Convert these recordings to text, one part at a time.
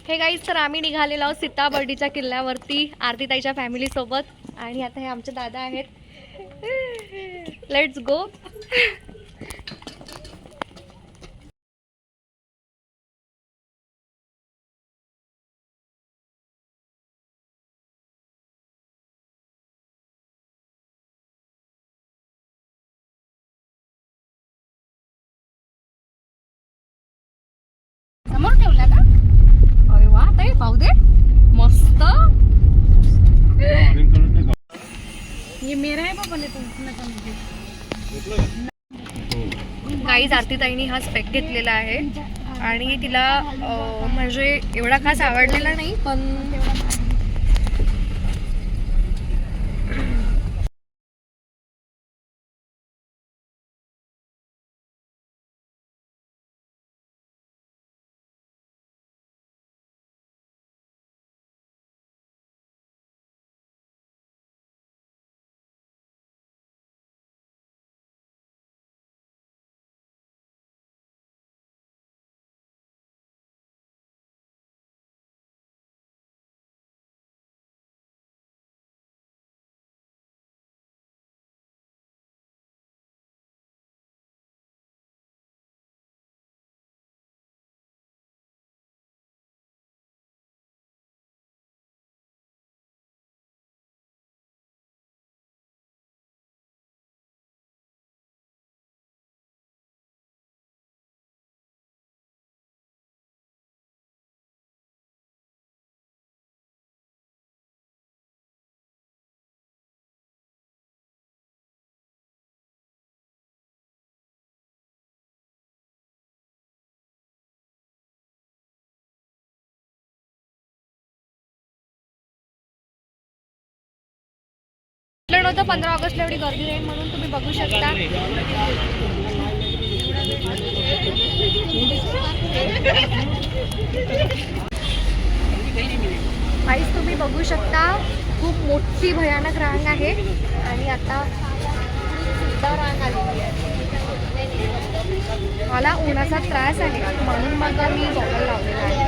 हे गाईज, तर आम्ही निघालेलो आहोत सीताबर्डीच्या किल्ल्यावरती आरतीताईच्या फॅमिली सोबत. आणि आता हे आमचे दादा आहेत. Let's go. समोर ठेवला का? अरे वा, ताई पाहू दे, मस्त. ये मेरा आहे बाबा. गाईज, आरतीताईंनी हा स्पेक घेतलेला आहे आणि तिला म्हणजे एवढा खास आवडलेला नाही, पण नव्हतं 15 ऑगस्टला एवढी गर्दी राहील म्हणून. तुम्ही बघू शकता. गाईस, तुम्ही बघू शकता, खूप मोठी भयानक रांग आहे आणि आता सुद्धा रांग आलेली आहे. मला उन्हाचा त्रास आहे म्हणून मग मी गॉगल लावलेला आहे.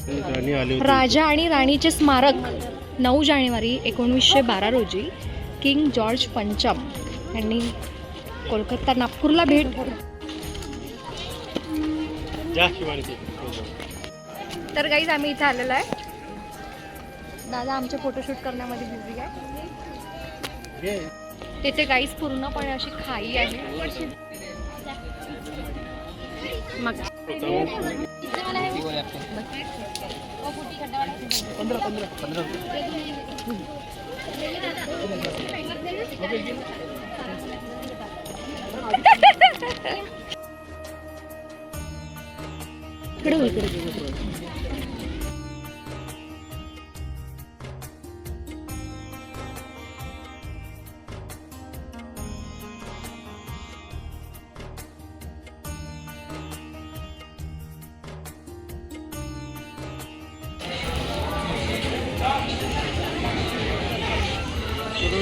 राणी आली होती. राजा आणि राणीचे स्मारक 9 जानेवारी 1912 रोजी किंग जॉर्ज पंचम यांनी कोलकाता नागपूरला भेट. जा शिवानी. तर गाईज आम्ही इथे आलेलो आहे. दादा आमचे फोटोशूट करण्यामध्ये बिझी आहे. तिथे गाईज पूर्णपणे अशी खाई आहे. मग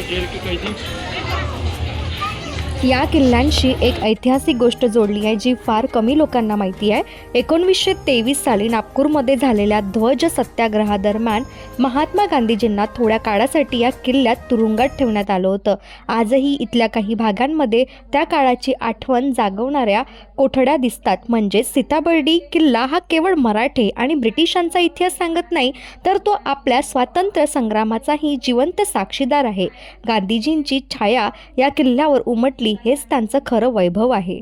जेल की कैदी. या किल्ल्यांशी एक ऐतिहासिक गोष्ट जोडली आहे जी फार कमी लोकांना माहिती आहे. 1923 साली नागपूरमध्ये झालेल्या ध्वज सत्याग्रहादरम्यान महात्मा गांधीजींना थोड्या काळासाठी या किल्ल्यात तुरुंगात ठेवण्यात आलं होतं. आजही इथल्या काही भागांमध्ये त्या काळाची आठवण जागवणाऱ्या कोठड्या दिसतात. म्हणजे सीताबर्डी किल्ला हा केवळ मराठे आणि ब्रिटिशांचा इतिहास सांगत नाही, तर तो आपल्या स्वातंत्र्य संग्रामाचाही जिवंत साक्षीदार आहे. गांधीजींची छाया या किल्ल्यावर उमटली हेच त्यांचं खरं वैभव आहे.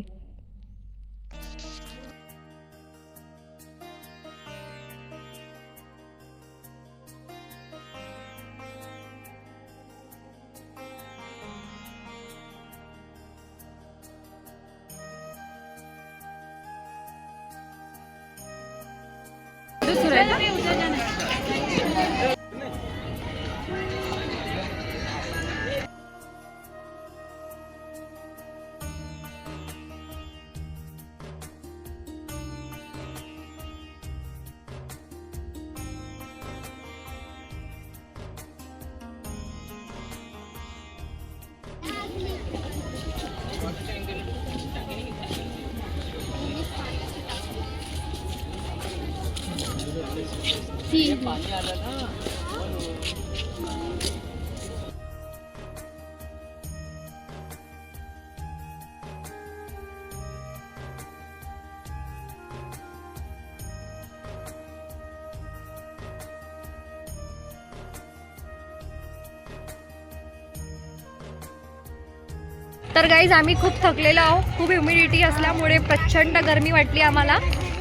तर गाईज आम्ही खूप थकलेलो आहोत. खूप ह्युमिडिटी असल्यामुळे प्रचंड गरमी वाटली आम्हाला.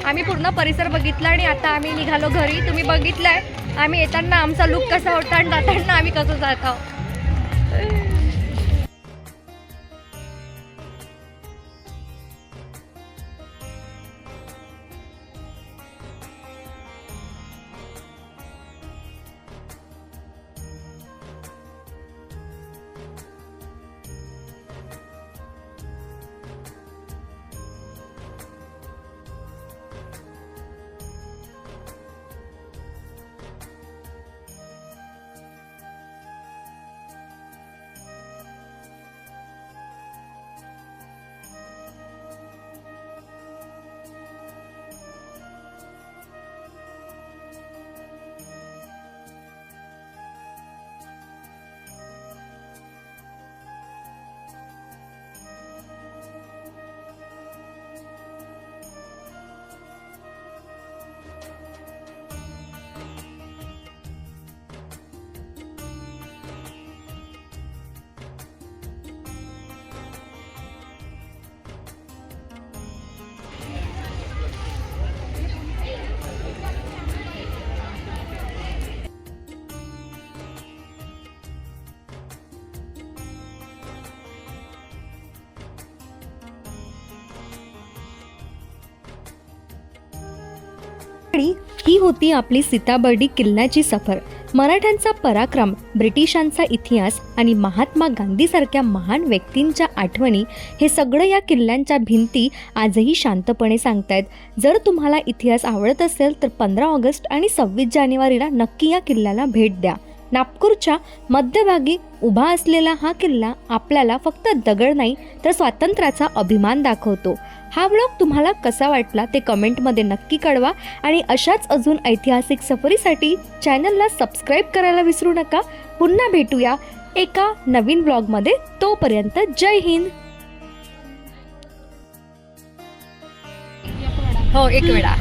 आम्ही पूर्ण परिसर बघितला आणि आता आम्ही निघालो घरी. तुम्ही बघितलंय आम्ही येताना आमचा लुक कसा होता आणि जाताना आम्ही कसं जात आहोत. ही होती आपली सीताबर्डी किल्ल्याची सफर. मराठ्यांचा पराक्रम, ब्रिटिशांचा इतिहास आणि महात्मा गांधीसारख्या महान व्यक्तींच्या आठवणी हे सगळं या किल्ल्यांच्या भिंती आजही शांतपणे सांगतायत. जर तुम्हाला इतिहास आवडत असेल तर 15 ऑगस्ट आणि 26 जानेवारीला नक्की या किल्ल्याला भेट द्या. नागपूरच्या मध्यभागी उभा असलेला हा किल्ला आपल्याला फक्त दगड नाही तर स्वातंत्र्याचा अभिमान दाखवतो. हा ब्लॉग तुम्हाला कसा वाटला ते कमेंटमध्ये नक्की कळवा आणि अशाच अजून ऐतिहासिक सफरीसाठी चॅनलला सबस्क्राईब करायला विसरू नका. पुन्हा भेटूया एका नवीन ब्लॉगमध्ये. तोपर्यंत जय हिंद. हो एक वेळा